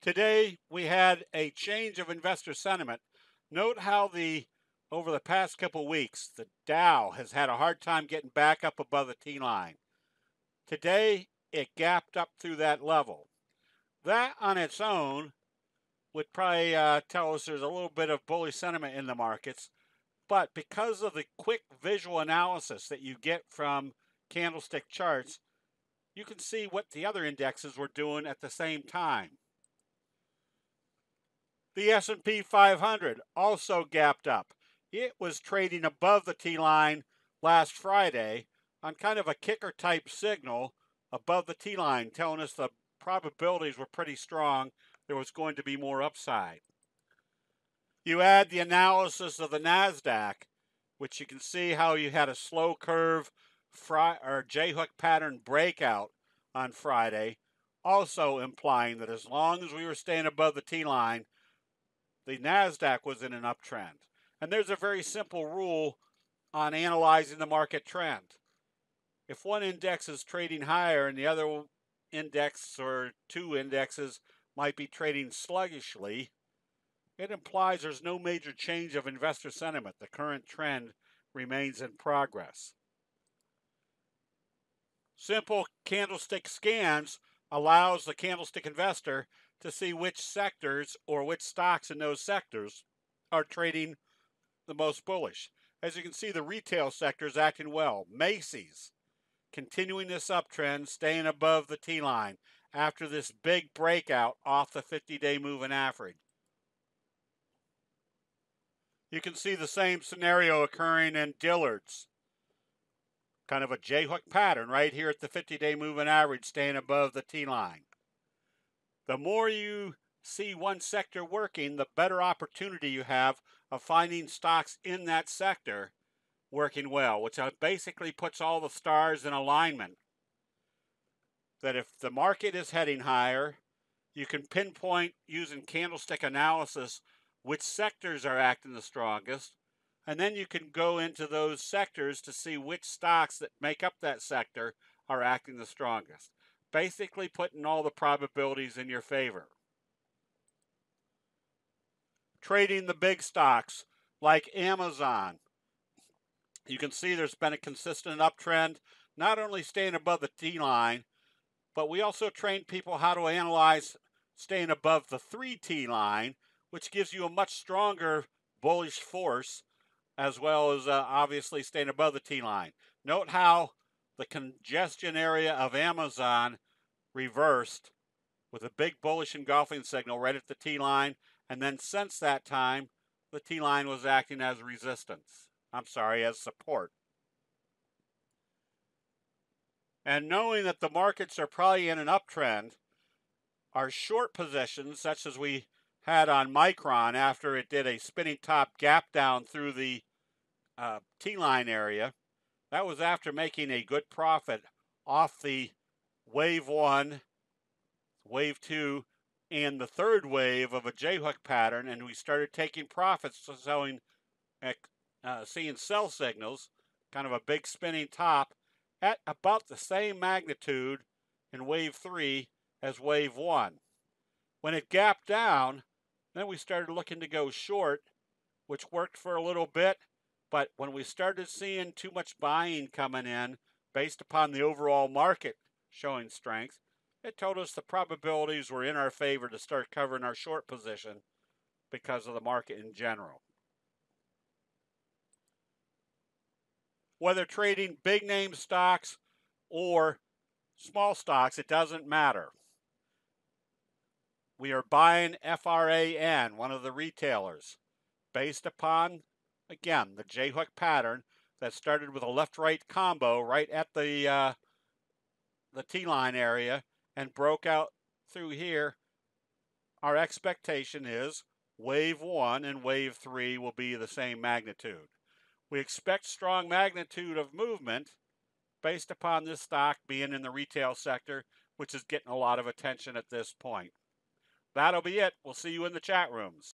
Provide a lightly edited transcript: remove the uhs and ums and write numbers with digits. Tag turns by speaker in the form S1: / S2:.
S1: Today, we had a change of investor sentiment. Note how over the past couple weeks, the Dow has had a hard time getting back up above the T line. Today, it gapped up through that level. That on its own would probably tell us there's a little bit of bullish sentiment in the markets. But because of the quick visual analysis that you get from candlestick charts, you can see what the other indexes were doing at the same time. The S&P 500 also gapped up. It was trading above the T-line last Friday on kind of a kicker type signal above the T-line, telling us the probabilities were pretty strong. There was going to be more upside. You add the analysis of the Nasdaq, which you can see how you had a slow curve J-hook pattern breakout on Friday, also implying that as long as we were staying above the T-line, the Nasdaq was in an uptrend. And there's a very simple rule on analyzing the market trend. If one index is trading higher and the other index or two indexes might be trading sluggishly, it implies there's no major change of investor sentiment. The current trend remains in progress. Simple candlestick scans allows the candlestick investor to see which sectors or which stocks in those sectors are trading the most bullish. As you can see, the retail sector is acting well. Macy's continuing this uptrend, staying above the T-line after this big breakout off the 50-day moving average. You can see the same scenario occurring in Dillard's. Kind of a J-hook pattern right here at the 50-day moving average, staying above the T-line. The more you see one sector working, the better opportunity you have of finding stocks in that sector working well, which basically puts all the stars in alignment. That if the market is heading higher, you can pinpoint using candlestick analysis which sectors are acting the strongest, and then you can go into those sectors to see which stocks that make up that sector are acting the strongest. Basically putting all the probabilities in your favor. Trading the big stocks like Amazon. You can see there's been a consistent uptrend, not only staying above the T-line, but we also train people how to analyze staying above the 3T line, which gives you a much stronger bullish force, as well as obviously staying above the T-line. Note how the congestion area of Amazon reversed with a big bullish engulfing signal right at the T-line, and then since that time, the T-line was acting as resistance. As support. And knowing that the markets are probably in an uptrend, our short positions, such as we had on Micron after it did a spinning top gap down through the T-line area, that was after making a good profit off the wave 1, wave 2, and the third wave of a J-hook pattern, and we started taking profits, seeing sell signals, kind of a big spinning top at about the same magnitude in wave 3 as wave 1. When it gapped down, then we started looking to go short, which worked for a little bit, but when we started seeing too much buying coming in based upon the overall market showing strength, it told us the probabilities were in our favor to start covering our short position because of the market in general. Whether trading big name stocks or small stocks, it doesn't matter. We are buying FRAN, one of the retailers, based upon, again, the J-hook pattern that started with a left-right combo right at the T-line area and broke out through here. Our expectation is wave 1 and wave 3 will be the same magnitude. We expect strong magnitude of movement based upon this stock being in the retail sector, which is getting a lot of attention at this point. That'll be it. We'll see you in the chat rooms.